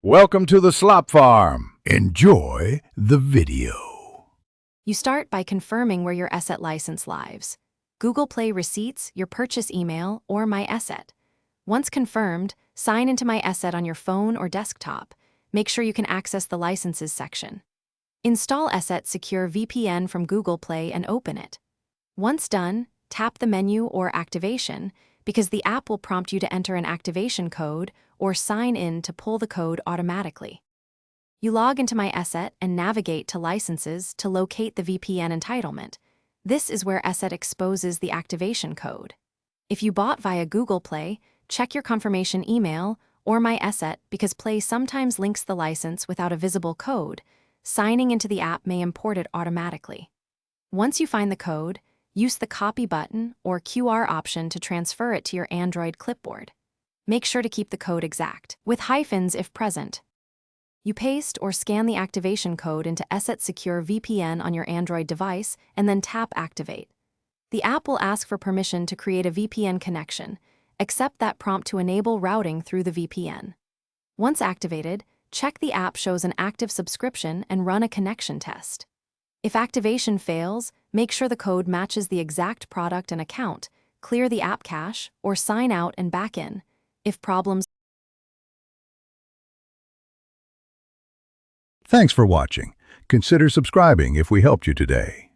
Welcome to the Slop Farm. Enjoy the video. You start by confirming where your Eset license lives. Google Play receipts, your purchase email, or My Eset. Once confirmed, sign into My Eset on your phone or desktop. Make sure you can access the Licenses section. Install Eset Secure VPN from Google Play and open it. Once done, tap the menu or Activation, because the app will prompt you to enter an activation code or sign in to pull the code automatically. You log into My Eset and navigate to Licenses to locate the VPN entitlement. This is where Eset exposes the activation code. If you bought via Google Play, check your confirmation email or My Eset because Play sometimes links the license without a visible code. Signing into the app may import it automatically. Once you find the code, use the copy button or QR option to transfer it to your Android clipboard. Make sure to keep the code exact, with hyphens if present. You paste or scan the activation code into Eset Secure VPN on your Android device and then tap Activate. The app will ask for permission to create a VPN connection. Accept that prompt to enable routing through the VPN. Once activated, check the app shows an active subscription and run a connection test. If activation fails, make sure the code matches the exact product and account, clear the app cache, or sign out and back in. If problems. Thanks for watching. Consider subscribing if we helped you today.